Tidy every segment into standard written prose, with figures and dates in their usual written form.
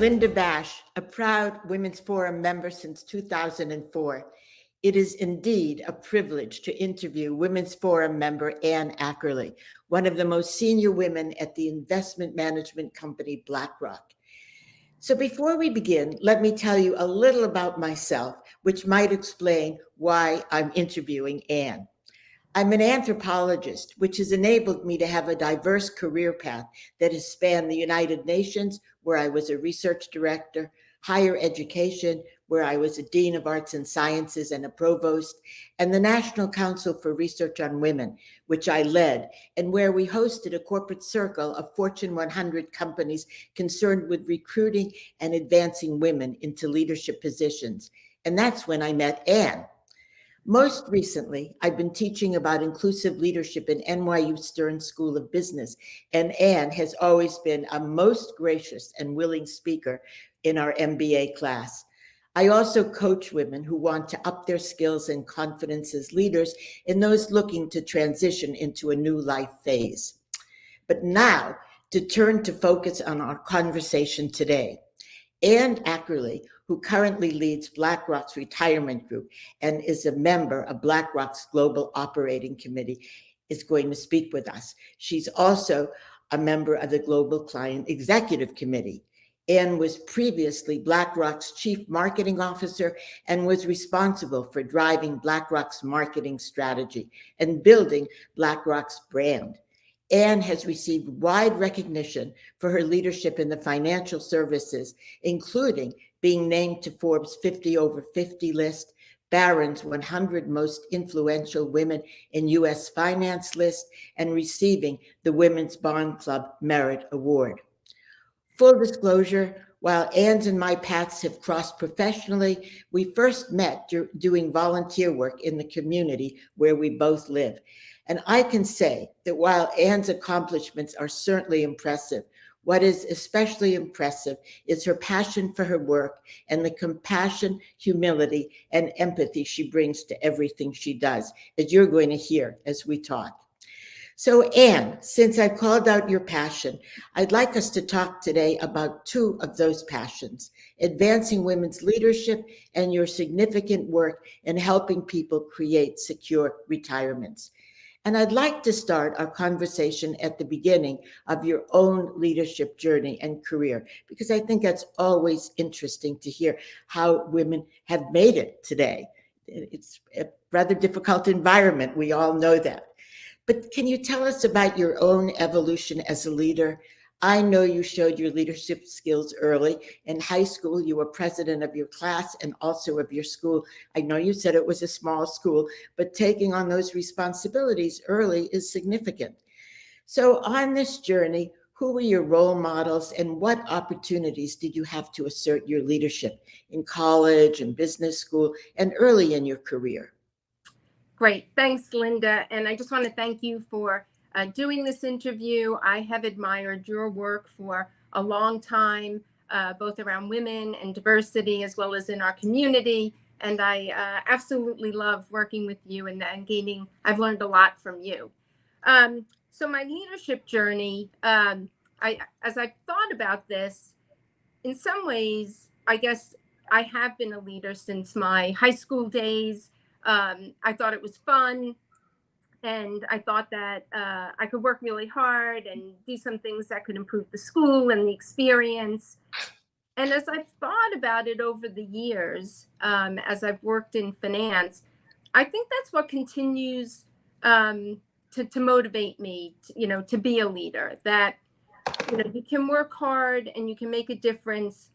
Linda Basch, a proud Women's Forum member since 2004. It is indeed a privilege to interview Women's Forum member Anne Ackerley, one of the most senior women at the investment management company BlackRock. So before we begin, let me tell you a little about myself, which might explain why I'm interviewing Anne. I'm an anthropologist, which has enabled me to have a diverse career path that has spanned the United Nations, where I was a research director, higher education, where I was a dean of arts and sciences and a provost, and the National Council for Research on Women, which I led, and where we hosted a corporate circle of Fortune 100 companies concerned with recruiting and advancing women into leadership positions. And that's when I met Anne. Most recently, I've been teaching about inclusive leadership in NYU Stern School of Business, and Anne has always been a most gracious and willing speaker in our MBA class. I also coach women who want to up their skills and confidence as leaders and those looking to transition into a new life phase. But now, to turn to focus on our conversation today. Anne Ackerley, who currently leads BlackRock's retirement group and is a member of BlackRock's Global Operating Committee, is going to speak with us. She's also a member of the Global Client Executive Committee. Anne was previously BlackRock's Chief Marketing Officer and was responsible for driving BlackRock's marketing strategy and building BlackRock's brand. Anne has received wide recognition for her leadership in the financial services, including being named to Forbes 50 over 50 list, Barron's 100 most influential women in U.S. finance list, and receiving the Women's Bond Club Merit Award. Full disclosure, while Anne's and my paths have crossed professionally, we first met doing volunteer work in the community where we both live. And I can say that while Anne's accomplishments are certainly impressive, what is especially impressive is her passion for her work and the compassion, humility, and empathy she brings to everything she does, as you're going to hear as we talk. So Anne, since I've called out your passion, I'd like us to talk today about two of those passions, advancing women's leadership and your significant work in helping people create secure retirements. And I'd like to start our conversation at the beginning of your own leadership journey and career, because I think that's always interesting to hear how women have made it today. It's a rather difficult environment. We all know that. But can you tell us about your own evolution as a leader? I know you showed your leadership skills early. In high school, you were president of your class and also of your school. I know you said it was a small school, but taking on those responsibilities early is significant. So on this journey, who were your role models and what opportunities did you have to assert your leadership in college and business school and early in your career? Great. Thanks, Linda. And I just want to thank you for doing this interview. I have admired your work for a long time, both around women and diversity, as well as in our community. And I absolutely love working with you and gaining. I've learned a lot from you. So my leadership journey, as I've thought about this, in some ways, I guess I have been a leader since my high school days. I thought it was fun, and I thought that I could work really hard and do some things that could improve the school and the experience. And as I've thought about it over the years, as I've worked in finance, I think that's what continues to motivate me, to be a leader, that, you can work hard and you can make a difference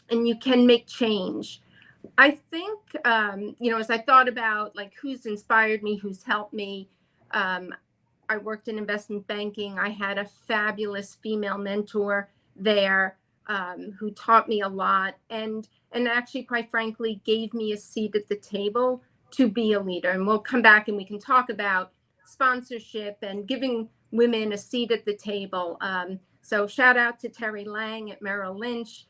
and you can make change. I think, as I thought about like who's inspired me, who's helped me, I worked in investment banking. I had a fabulous female mentor there who taught me a lot and actually, quite frankly, gave me a seat at the table to be a leader. And we'll come back and we can talk about sponsorship and giving women a seat at the table. So shout out to Terry Lang at Merrill Lynch.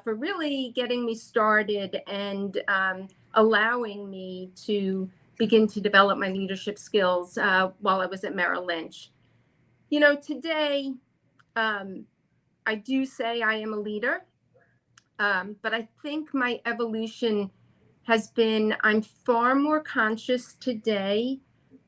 For really getting me started and allowing me to begin to develop my leadership skills while I was at Merrill Lynch. Today, I do say I am a leader. But I think my evolution has been, I'm far more conscious today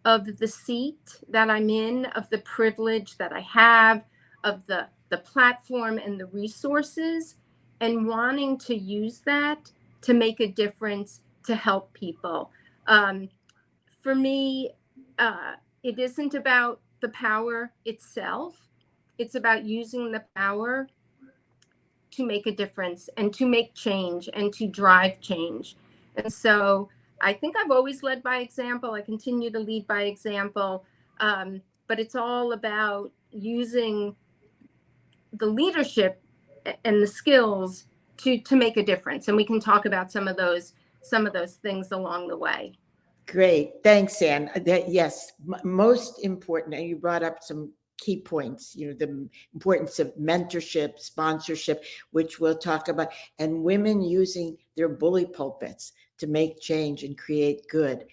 of the seat that I'm in, of the privilege that I have, of the platform and the resources, and wanting to use that to make a difference, to help people. For me, it isn't about the power itself. It's about using the power to make a difference and to make change and to drive change. And so I think I've always led by example. I continue to lead by example. But it's all about using the leadership and the skills to make a difference. And we can talk about some of those things along the way. Great. Thanks, Anne. Yes, most important, and you brought up some key points, the importance of mentorship, sponsorship, which we'll talk about, and women using their bully pulpits to make change and create good.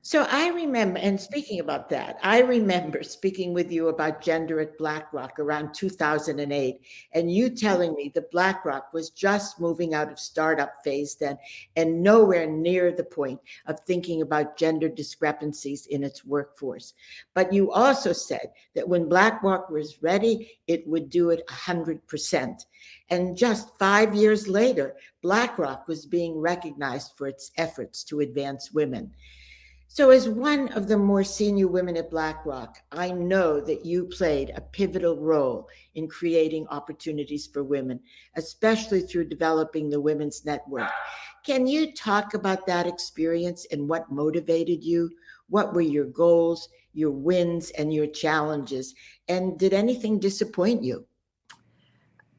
So I remember, and speaking about that, I remember speaking with you about gender at BlackRock around 2008, and you telling me that BlackRock was just moving out of startup phase then and nowhere near the point of thinking about gender discrepancies in its workforce. But you also said that when BlackRock was ready, it would do it 100%. And just 5 years later, BlackRock was being recognized for its efforts to advance women. So as one of the more senior women at BlackRock, I know that you played a pivotal role in creating opportunities for women, especially through developing the Women's Network. Can you talk about that experience and what motivated you? What were your goals, your wins, and your challenges? And did anything disappoint you?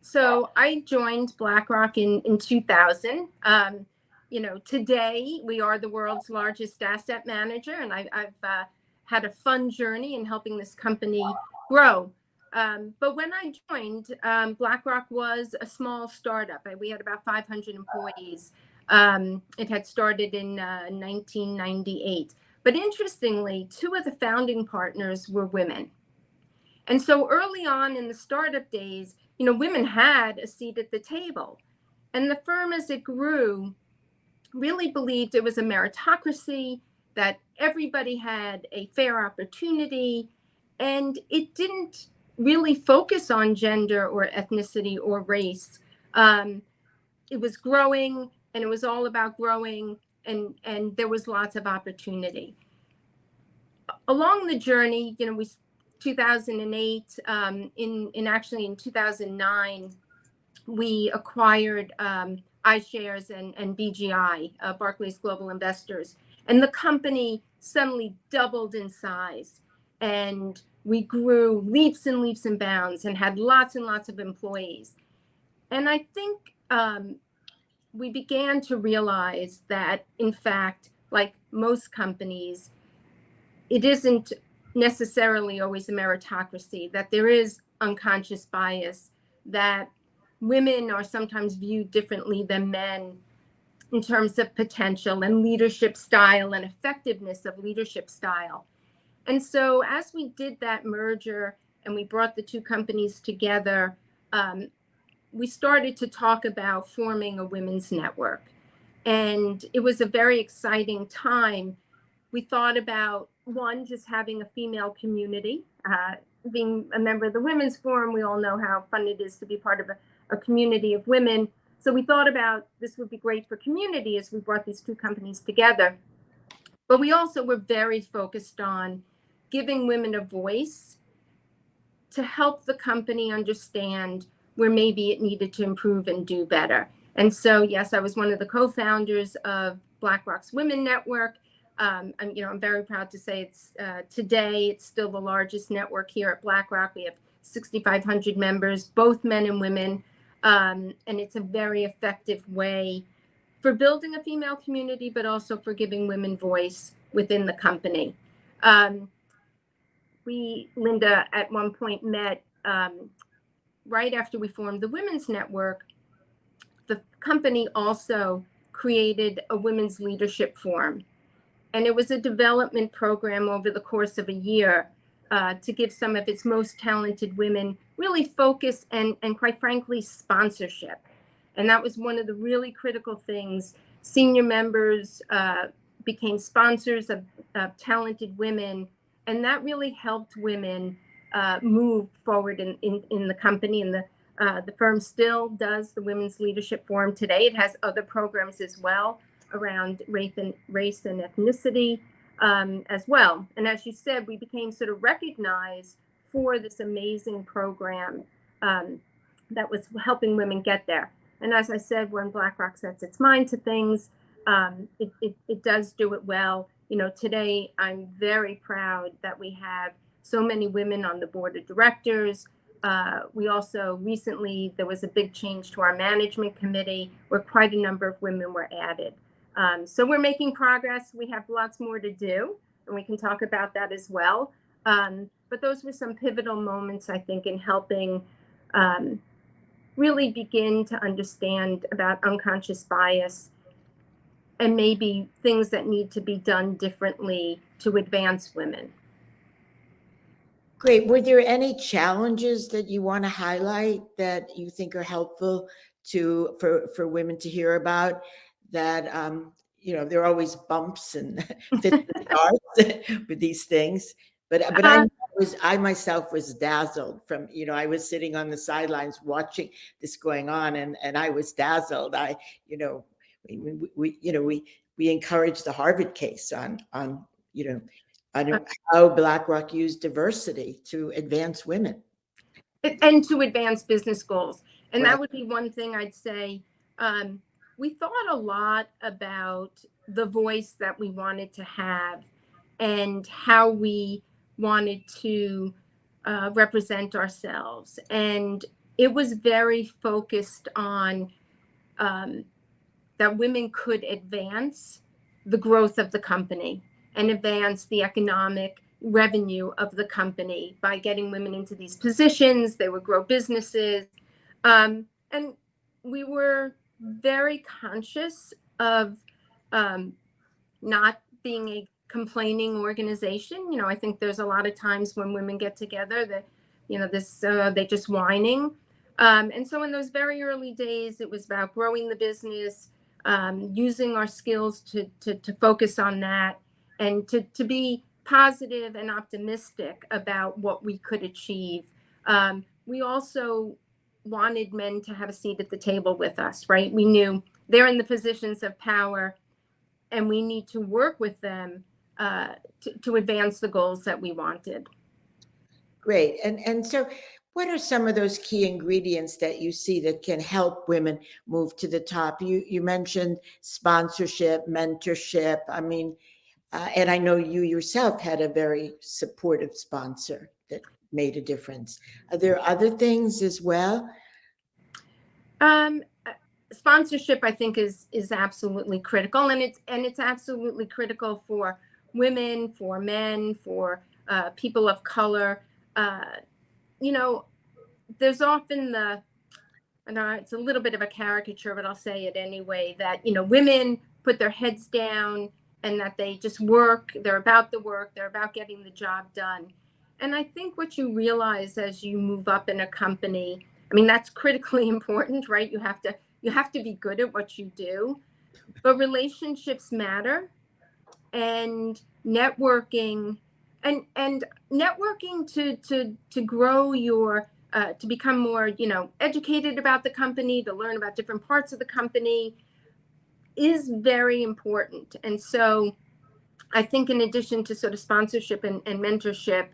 So I joined BlackRock in 2000. Today we are the world's largest asset manager, and I've had a fun journey in helping this company grow. But when I joined, BlackRock was a small startup. We had about 500 employees. It had started in 1998. But interestingly, two of the founding partners were women. And so early on in the startup days, women had a seat at the table. And the firm, as it grew, really believed it was a meritocracy, that everybody had a fair opportunity, and it didn't really focus on gender or ethnicity or race. It was growing, and it was all about growing, and there was lots of opportunity. Along the journey, 2008, in 2009, we acquired iShares and BGI, Barclays Global Investors. And the company suddenly doubled in size. And we grew leaps and leaps and bounds and had lots and lots of employees. And I think we began to realize that, in fact, like most companies, it isn't necessarily always a meritocracy, that there is unconscious bias, that women are sometimes viewed differently than men in terms of potential and leadership style and effectiveness of leadership style. And so as we did that merger and we brought the two companies together, we started to talk about forming a women's network. And it was a very exciting time. We thought about, one, just having a female community. Being a member of the Women's Forum, we all know how fun it is to be part of a community of women. So we thought about this would be great for community as we brought these two companies together. But we also were very focused on giving women a voice to help the company understand where maybe it needed to improve and do better. And so, yes, I was one of the co-founders of BlackRock's Women Network. I'm very proud to say today it's still the largest network here at BlackRock. We have 6,500 members, both men and women. And it's a very effective way for building a female community, but also for giving women voice within the company. We, Linda, at one point met right after we formed the Women's Network. The company also created a Women's Leadership Forum. And it was a development program over the course of a year to give some of its most talented women really focus and quite frankly, sponsorship. And that was one of the really critical things. Senior members became sponsors of talented women, and that really helped women move forward in the company. And the firm still does the Women's Leadership Forum today. It has other programs as well around race and ethnicity as well. And as you said, we became sort of recognized for this amazing program that was helping women get there. And as I said, when BlackRock sets its mind to things, it does do it well. You know, today I'm very proud that we have so many women on the board of directors. We also recently, there was a big change to our management committee where quite a number of women were added. So we're making progress. We have lots more to do, and we can talk about that as well. But those were some pivotal moments, I think, in helping really begin to understand about unconscious bias and maybe things that need to be done differently to advance women. Great. Were there any challenges that you want to highlight that you think are helpful for women to hear about? That you know, there are always bumps and fits and starts with these things. But I myself was dazzled from, you know, I was sitting on the sidelines watching this going on, and I was dazzled. You know, we encouraged the Harvard case on you know, on how BlackRock used diversity to advance women. And to advance business goals. And Right. that would be one thing I'd say. We thought a lot about the voice that we wanted to have and how we wanted to represent ourselves. And it was very focused on that women could advance the growth of the company and advance the economic revenue of the company by getting women into these positions. They would grow businesses. And we were very conscious of not being a complaining organization. You know, I think there's a lot of times when women get together that, you know, they're just whining. And so in those very early days, it was about growing the business, using our skills to focus on that, and to be positive and optimistic about what we could achieve. We also wanted men to have a seat at the table with us, right? We knew they're in the positions of power, and we need to work with them to advance the goals that we wanted. Great. And so what are some of those key ingredients that you see that can help women move to the top? You mentioned sponsorship, mentorship. I mean, and I know you yourself had a very supportive sponsor that made a difference. Are there other things as well? Sponsorship, I think, is absolutely critical, and it's absolutely critical for women, for men, for people of color. You know, there's often it's a little bit of a caricature, but I'll say it anyway, that, you know, women put their heads down and that they just work. They're about the work. They're about getting the job done. And I think what you realize as you move up in a company, I mean, that's critically important, right? You have to be good at what you do, but relationships matter, and networking and networking to grow your to become more, you know, educated about the company, to learn about different parts of the company is very important. And so I think in addition to sort of sponsorship and mentorship,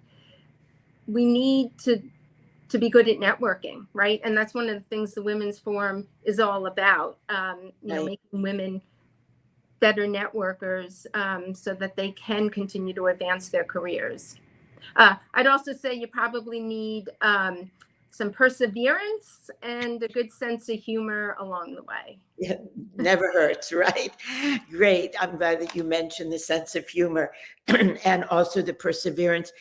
we need to be good at networking, right? And that's one of the things the Women's Forum is all about, you know, making women better networkers so that they can continue to advance their careers. I'd also say you probably need some perseverance and a good sense of humor along the way. Yeah, never hurts, right? Great. I'm glad that you mentioned the sense of humor and also the perseverance.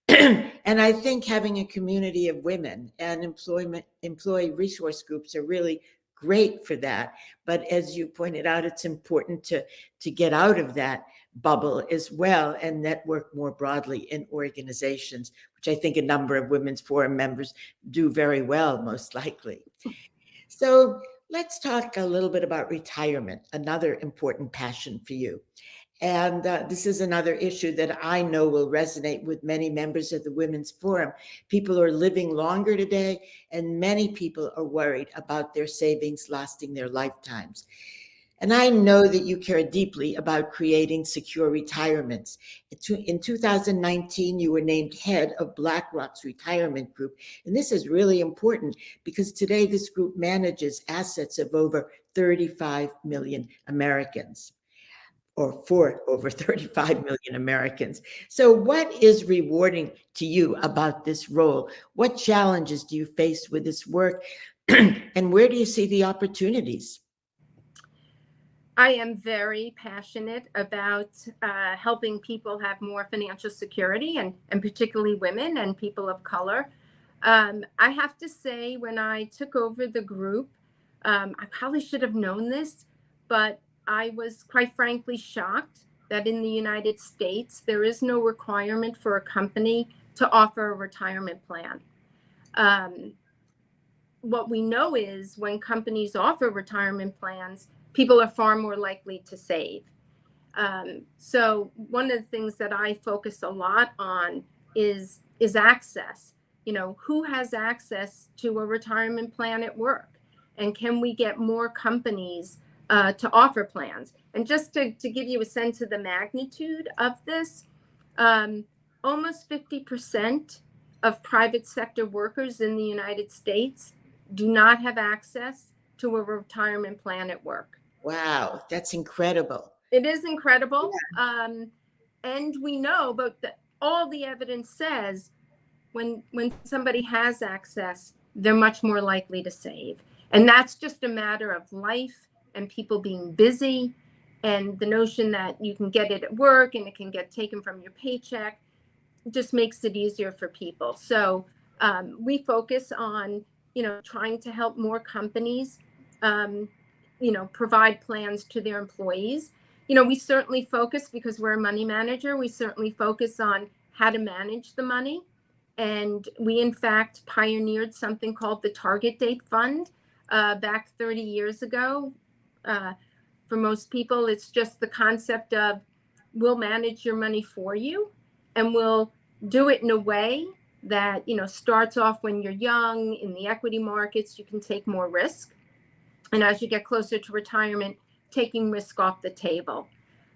And I think having a community of women and employee resource groups are really great for that. But as you pointed out, it's important to get out of that bubble as well and network more broadly in organizations, which I think a number of Women's Forum members do very well, most likely. So Let's talk a little bit about retirement, another important passion for you. And this is another issue that I know will resonate with many members of the Women's Forum. People are living longer today, and many people are worried about their savings lasting their lifetimes. And I know that you care deeply about creating secure retirements. In 2019, you were named head of BlackRock's retirement group. And this is really important because today this group manages assets of over 35 million Americans, or for over 35 million Americans. So, what is rewarding to you about this role? What challenges do you face with this work? And where do you see the opportunities? I am very passionate about helping people have more financial security, and particularly women and people of color. I have to say, when I took over the group, I probably should have known this, but I was quite frankly shocked that in the United States, there is no requirement for a company to offer a retirement plan. What we know is when companies offer retirement plans, people are far more likely to save. So one of the things that I focus a lot on is access. You know, who has access to a retirement plan at work? And can we get more companies to offer plans? And just to give you a sense of the magnitude of this, almost 50% of private sector workers in the United States do not have access to a retirement plan at work. Wow, that's incredible. It is incredible. Yeah. And we know, but all the evidence says when somebody has access, they're much more likely to save. And that's just a matter of life and people being busy, and the notion that you can get it at work and it can get taken from your paycheck just makes it easier for people. So we focus on, trying to help more companies, provide plans to their employees. We certainly focus, because we're a money manager, we certainly focus on how to manage the money. And we, in fact, pioneered something called the Target Date Fund back 30 years ago. For most people, it's just the concept of we'll manage your money for you, and we'll do it in a way that, starts off when you're young in the equity markets. You can take more risk. And as you get closer to retirement, taking risk off the table.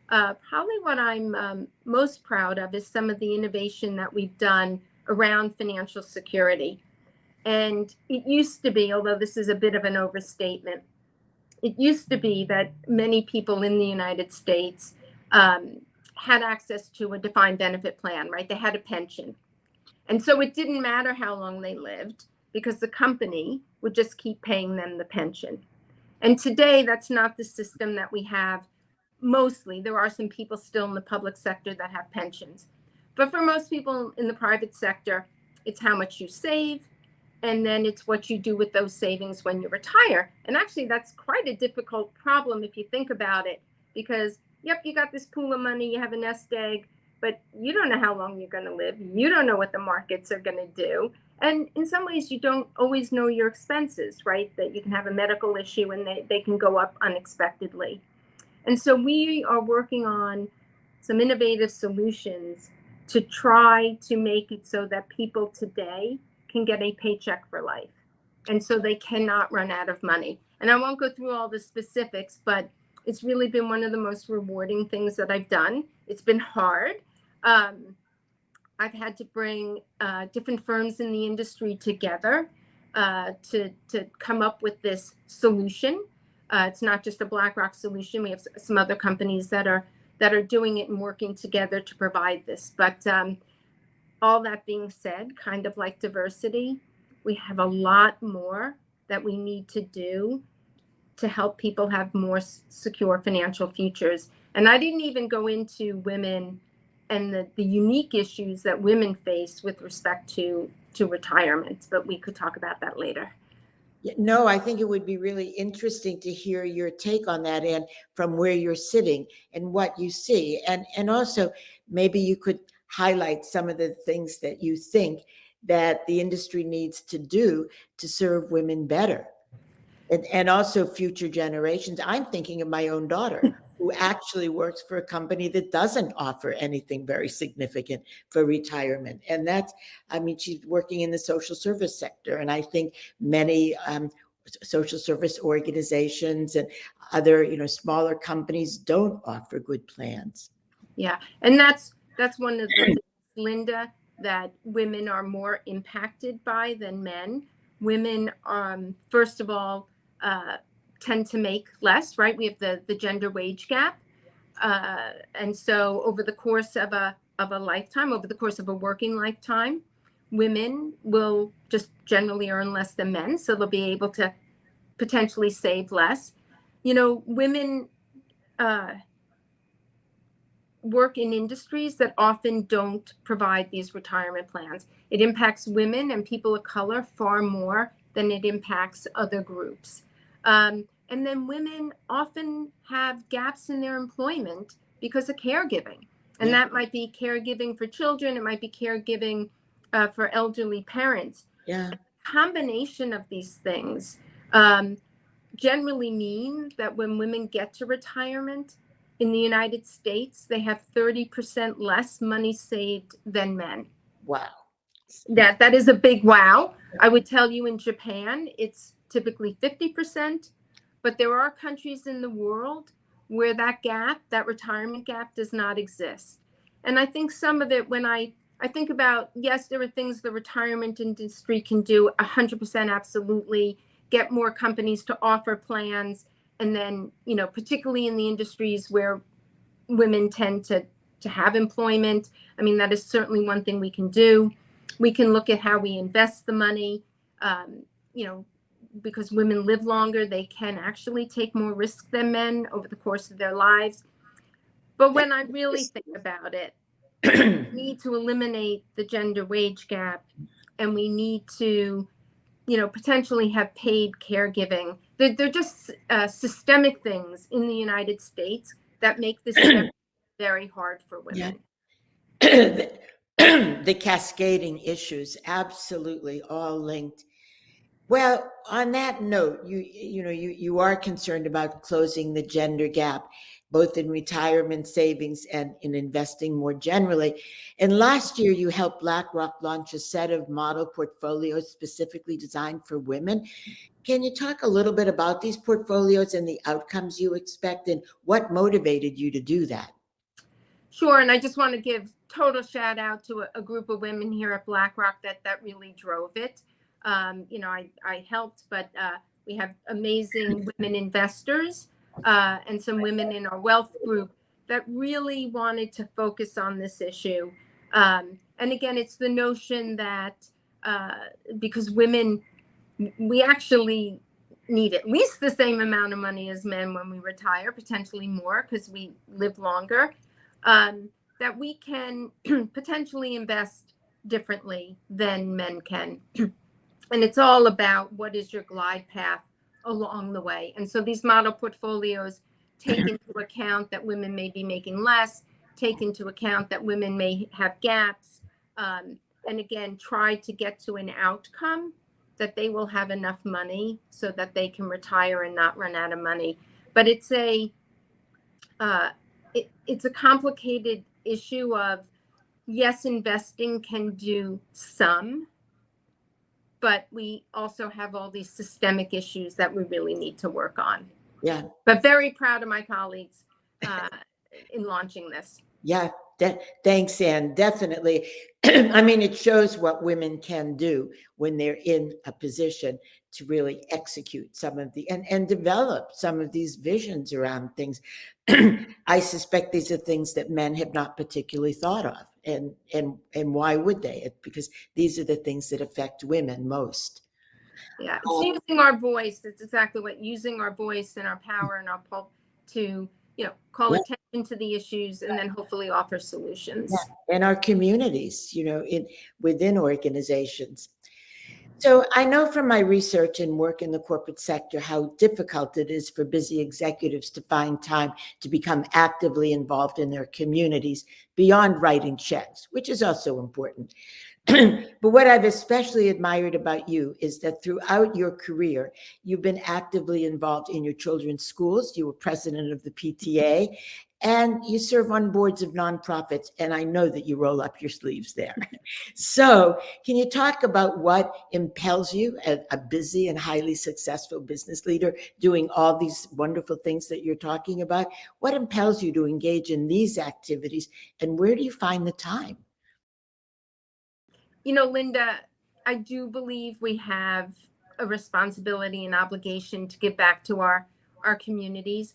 Probably what I'm most proud of is some of the innovation that we've done around financial security. And it used to be, although this is a bit of an overstatement, it used to be that many people in the United States had access to a defined benefit plan, right? They had a pension. And so it didn't matter how long they lived, because the company would just keep paying them the pension. And today, that's not the system that we have. Mostly, there are some people still in the public sector that have pensions. But for most people in the private sector, it's how much you save, and then it's what you do with those savings when you retire. And actually, that's quite a difficult problem if you think about it, because, yep, you got this pool of money, you have a nest egg, but you don't know how long you're going to live. You don't know what the markets are going to do. And in some ways, you don't always know your expenses, right? That you can have a medical issue and they can go up unexpectedly. And so we are working on some innovative solutions to try to make it so that people today can get a paycheck for life. And so they cannot run out of money. And I won't go through all the specifics, but it's really been one of the most rewarding things that I've done. It's been hard. I've had to bring different firms in the industry together to come up with this solution. It's not just a BlackRock solution. We have some other companies that are doing it and working together to provide this. But all that being said, kind of like diversity, we have a lot more that we need to do to help people have more secure financial futures. And I didn't even go into women and the unique issues that women face with respect to retirement, but we could talk about that later. No, I think it would be really interesting to hear your take on that, and from where you're sitting and what you see. And also, maybe you could highlight some of the things that you think that the industry needs to do to serve women better. And also future generations. I'm thinking of my own daughter who actually works for a company that doesn't offer anything very significant for retirement. And that's, I mean, she's working in the social service sector. And I think many social service organizations and other, smaller companies don't offer good plans. Yeah. And that's one of the things, Linda, that women are more impacted by than men. Women, first of all, tend to make less, right? We have the gender wage gap. And so over the course of a lifetime, over the course of a working lifetime, women will just generally earn less than men. So they'll be able to potentially save less. Women work in industries that often don't provide these retirement plans. It impacts women and people of color far more than it impacts other groups. And then women often have gaps in their employment because of caregiving. And that might be caregiving for children. It might be caregiving for elderly parents. Yeah. A combination of these things generally mean that when women get to retirement in the United States, they have 30% less money saved than men. Wow. That is a big wow. I would tell you in Japan, it's typically 50%, but there are countries in the world where that retirement gap does not exist. And I think some of it, when I think about, yes, there are things the retirement industry can do 100% absolutely, get more companies to offer plans. And then, particularly in the industries where women tend to have employment, I mean, that is certainly one thing we can do. We can look at how we invest the money, because women live longer, they can actually take more risk than men over the course of their lives. But when I really think about it, we need to eliminate the gender wage gap, and we need to, potentially have paid caregiving. They're just systemic things in the United States that make this very hard for women. Yeah. The cascading issues, absolutely all linked. Well, on that note, you are concerned about closing the gender gap, both in retirement savings and in investing more generally. And last year, you helped BlackRock launch a set of model portfolios specifically designed for women. Can you talk a little bit about these portfolios and the outcomes you expect, and what motivated you to do that? Sure. And I just want to give total shout out to a group of women here at BlackRock that really drove it. I helped, but we have amazing women investors and some women in our wealth group that really wanted to focus on this issue. And again, it's the notion that because women, we actually need at least the same amount of money as men when we retire, potentially more because we live longer, that we can potentially invest differently than men can. And it's all about what is your glide path along the way. And so these model portfolios take into account that women may be making less, take into account that women may have gaps, and again, try to get to an outcome that they will have enough money so that they can retire and not run out of money. But it's a complicated issue of, yes, investing can do some, but we also have all these systemic issues that we really need to work on. Yeah. But very proud of my colleagues in launching this. Yeah. Thanks, Anne. Definitely. I mean, it shows what women can do when they're in a position to really execute some of the and develop some of these visions around things. I suspect these are things that men have not particularly thought of. And why would they? Because these are the things that affect women most. Yeah, it's using our voice. It's exactly what, using our voice and our power and our pulp to, call attention to the issues and then hopefully offer solutions. Yeah. In our communities, within organizations. So I know from my research and work in the corporate sector how difficult it is for busy executives to find time to become actively involved in their communities beyond writing checks, which is also important. But what I've especially admired about you is that throughout your career, you've been actively involved in your children's schools. You were president of the PTA, and you serve on boards of nonprofits. And I know that you roll up your sleeves there. So, can you talk about what impels you, a busy and highly successful business leader, doing all these wonderful things that you're talking about? What impels you to engage in these activities, and where do you find the time? You know, Linda, I do believe we have a responsibility and obligation to give back to our communities.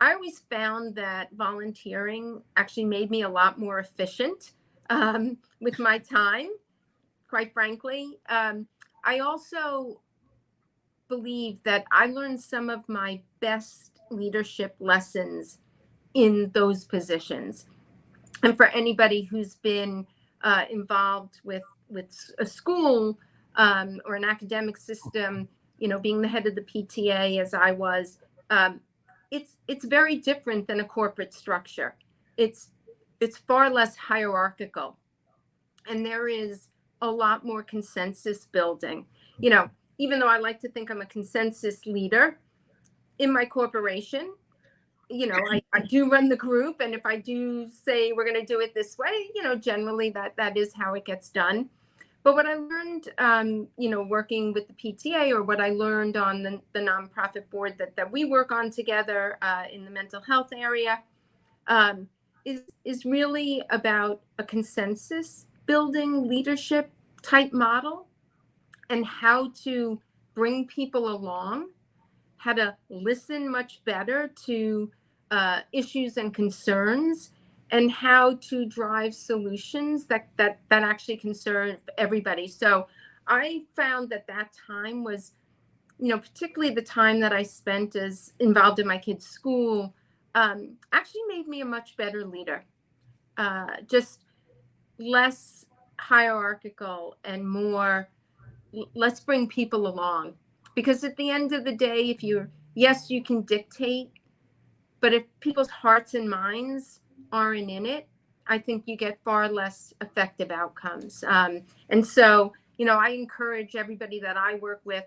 I always found that volunteering actually made me a lot more efficient with my time, quite frankly. I also believe that I learned some of my best leadership lessons in those positions. And for anybody who's been involved with a school or an academic system, you know, being the head of the PTA as I was, um, it's very different than a corporate structure. It's it's far less hierarchical, and there is a lot more consensus building. You know, even though I like to think I'm a consensus leader in my corporation, you know, I do run the group, and if I do say we're going to do it this way, you know, generally that is how it gets done. But what I learned, you know, working with the PTA, or what I learned on the nonprofit board that we work on together in the mental health area, um, is really about a consensus building leadership type model, and how to bring people along, how to listen much better to issues and concerns, and how to drive solutions that actually can serve everybody. So I found that time was, you know, particularly the time that I spent as involved in my kids' school, actually made me a much better leader. Just less hierarchical and more, let's bring people along. Because at the end of the day, if you're, yes, you can dictate, but if people's hearts and minds aren't in it, I think you get far less effective outcomes. And so, you know, I encourage everybody that I work with,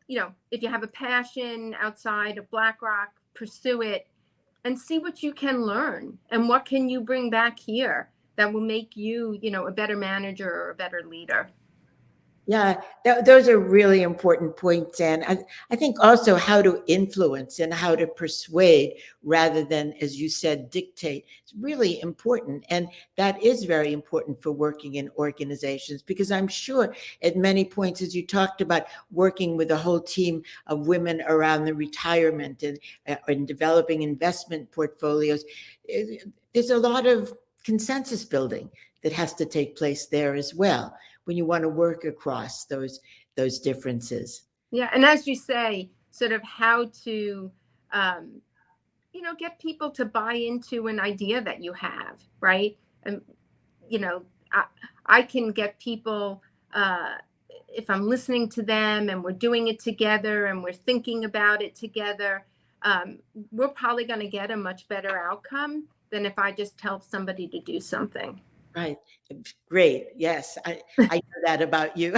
you know, if you have a passion outside of BlackRock, pursue it and see what you can learn and what can you bring back here that will make you, you know, a better manager or a better leader. Yeah, those are really important points. And I think also how to influence and how to persuade rather than, as you said, dictate. It's really important. And that is very important for working in organizations, because I'm sure at many points, as you talked about, working with a whole team of women around the retirement and developing investment portfolios, there's a lot of consensus building that has to take place there as well, when you want to work across those differences. Yeah, and as you say, sort of how to, you know, get people to buy into an idea that you have, right? And you know, I can get people, if I'm listening to them and we're doing it together and we're thinking about it together, we're probably going to get a much better outcome than if I just tell somebody to do something. Right. Great. Yes, I know that about you.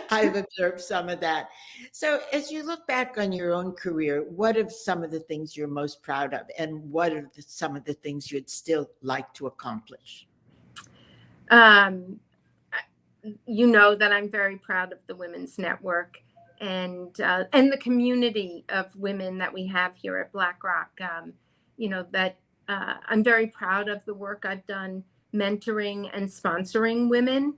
I've observed some of that. So, as you look back on your own career, what are some of the things you're most proud of, and what are some of the things you'd still like to accomplish? Um, you know that I'm very proud of the Women's Network and the community of women that we have here at BlackRock. You know that I'm very proud of the work I've done mentoring and sponsoring women.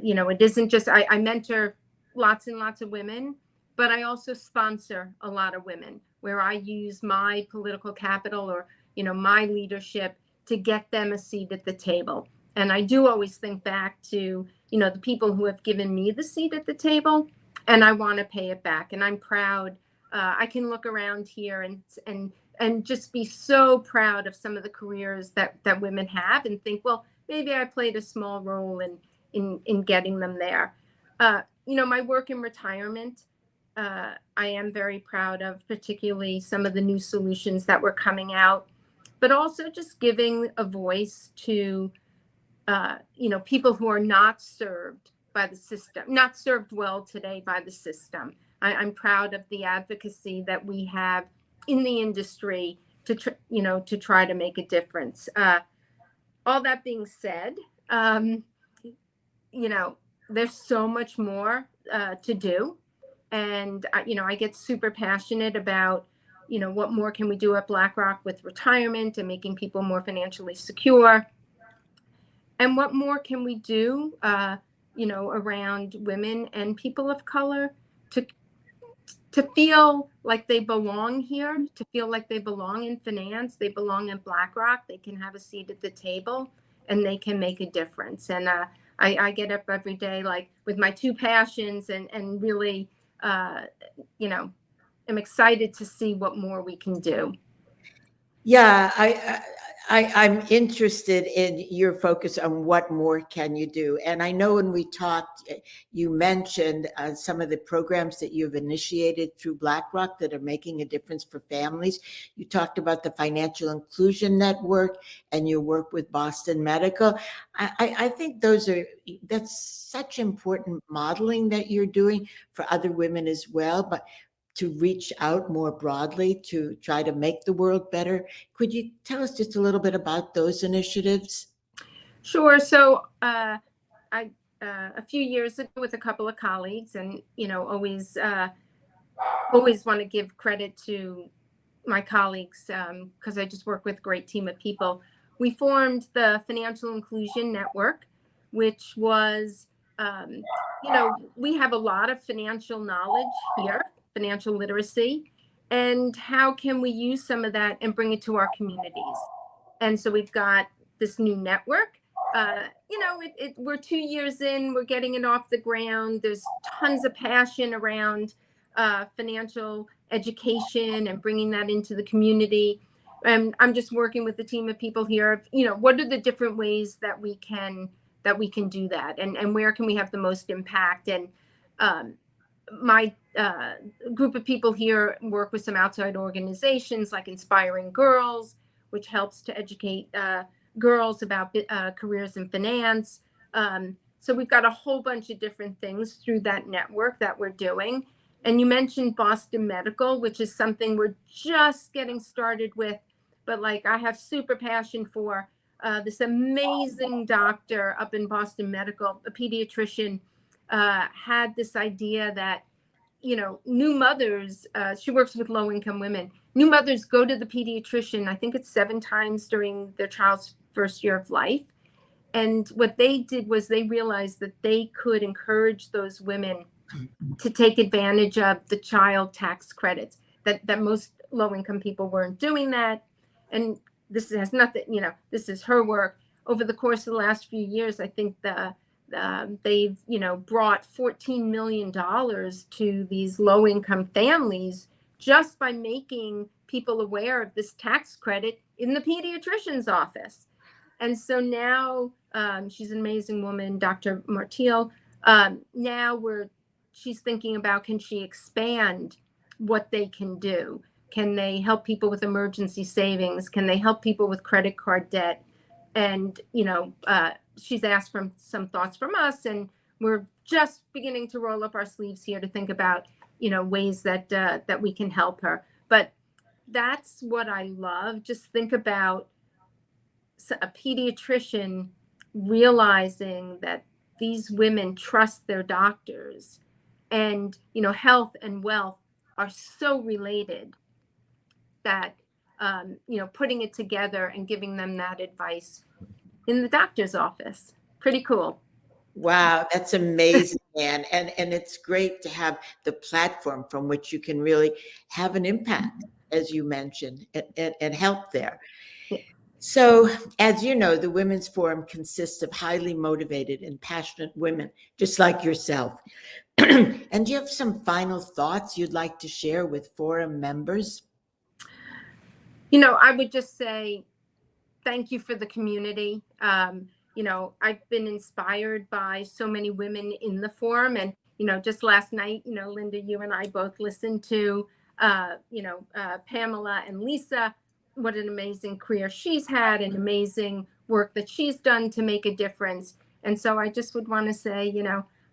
You know, it isn't just I mentor lots and lots of women, but I also sponsor a lot of women where I use my political capital, or you know, my leadership to get them a seat at the table. And I do always think back to, you know, the people who have given me the seat at the table, and I want to pay it back. And I'm proud. I can look around here and just be so proud of some of the careers that women have, and think, well, maybe I played a small role in getting them there. You know, my work in retirement, I am very proud of, particularly some of the new solutions that were coming out, but also just giving a voice to people who are not served by the system, not served well today by the system. I'm proud of the advocacy that we have in the industry to try to make a difference. All that being said, there's so much more to do, and I get super passionate about what more can we do at BlackRock with retirement and making people more financially secure, and what more can we do around women and people of color to feel like they belong here, to feel like they belong in finance, they belong in BlackRock, they can have a seat at the table, and they can make a difference. And I get up every day like with my two passions, and really, I'm excited to see what more we can do. Yeah, I'm interested in your focus on what more can you do. And I know when we talked, you mentioned some of the programs that you've initiated through BlackRock that are making a difference for families. You talked about the Financial Inclusion Network and your work with Boston Medical. I think that's such important modeling that you're doing for other women as well, but to reach out more broadly to try to make the world better. Could you tell us just a little bit about those initiatives? Sure. So I a few years ago with a couple of colleagues, and always want to give credit to my colleagues because I just work with a great team of people. We formed the Financial Inclusion Network, which was, we have a lot of financial knowledge here, financial literacy, and how can we use some of that and bring it to our communities? And so we've got this new network. We're 2 years in, we're getting it off the ground. There's tons of passion around financial education and bringing that into the community. And I'm just working with a team of people here. What are the different ways that we can do that, and where can we have the most impact? And my group of people here work with some outside organizations like Inspiring Girls, which helps to educate girls about careers in finance. So we've got a whole bunch of different things through that network that we're doing. And you mentioned Boston Medical, which is something we're just getting started with. But I have super passion for this amazing doctor up in Boston Medical, a pediatrician, had this idea that, new mothers, she works with low-income women. New mothers go to the pediatrician, I think it's 7 times during their child's first year of life. And what they did was they realized that they could encourage those women to take advantage of the child tax credits, that most low-income people weren't doing that. And this has nothing, this is her work. Over the course of the last few years, I think they've brought $14 million to these low-income families just by making people aware of this tax credit in the pediatrician's office. And so now she's an amazing woman, Dr. Martiel. Now she's thinking about, can she expand what they can do? Can they help people with emergency savings? Can they help people with credit card debt? And, she's asked for some thoughts from us, and we're just beginning to roll up our sleeves here to think about, ways that we can help her. But that's what I love. Just think about a pediatrician realizing that these women trust their doctors, and, health and wealth are so related that, putting it together and giving them that advice in the doctor's office. Pretty cool. Wow, that's amazing, Anne. And it's great to have the platform from which you can really have an impact, as you mentioned, and help there. Yeah. So, as you know, the Women's Forum consists of highly motivated and passionate women, just like yourself. And do you have some final thoughts you'd like to share with forum members? I would just say thank you for the community. I've been inspired by so many women in the forum. And, just last night, Linda, you and I both listened to, Pamela and Lisa, what an amazing career she's had, and amazing work that she's done to make a difference. And so I just would want to say,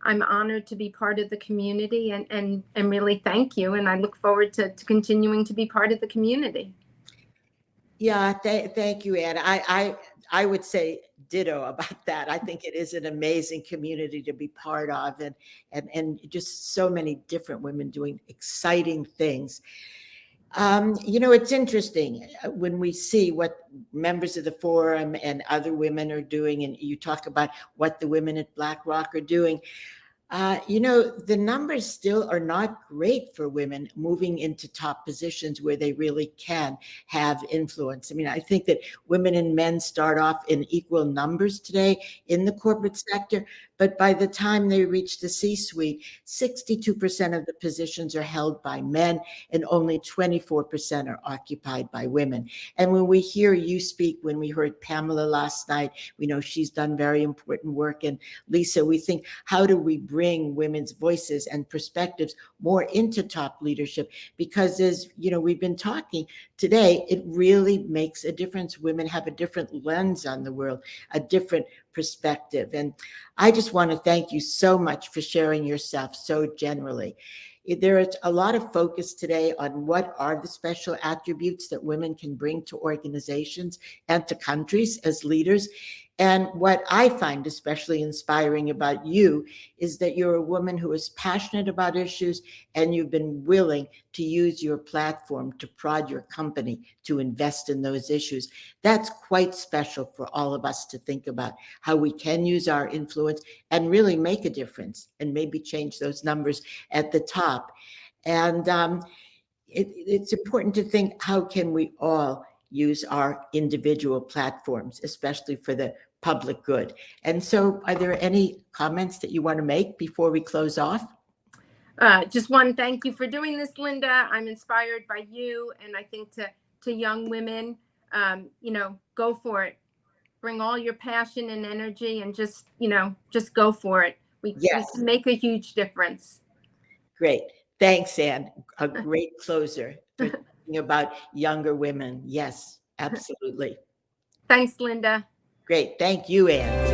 I'm honored to be part of the community and really thank you. And I look forward to continuing to be part of the community. Yeah, thank you, Anne. I would say ditto about that. I think it is an amazing community to be part of, and just so many different women doing exciting things. It's interesting when we see what members of the forum and other women are doing, and you talk about what the women at BlackRock are doing. The numbers still are not great for women moving into top positions where they really can have influence. I mean, I think that women and men start off in equal numbers today in the corporate sector, but by the time they reach the C-suite, 62% of the positions are held by men and only 24% are occupied by women. And when we hear you speak, when we heard Pamela last night, we know she's done very important work. And Lisa, we think, how do we bring women's voices and perspectives more into top leadership? Because as we've been talking today, it really makes a difference. Women have a different lens on the world, a different perspective. And I just want to thank you so much for sharing yourself so generally. There is a lot of focus today on what are the special attributes that women can bring to organizations and to countries as leaders. And what I find especially inspiring about you is that you're a woman who is passionate about issues, and you've been willing to use your platform to prod your company to invest in those issues. That's quite special for all of us to think about, how we can use our influence and really make a difference and maybe change those numbers at the top. And it's important to think, how can we all use our individual platforms, especially for the public good? And so are there any comments that you want to make before we close off? Just one, thank you for doing this, Linda. I'm inspired by you. And I think to young women, go for it. Bring all your passion and energy and just go for it. We can make a huge difference. Great. Thanks, Anne. A great closer for thinking about younger women. Yes, absolutely. Thanks, Linda. Great. Thank you, Anne.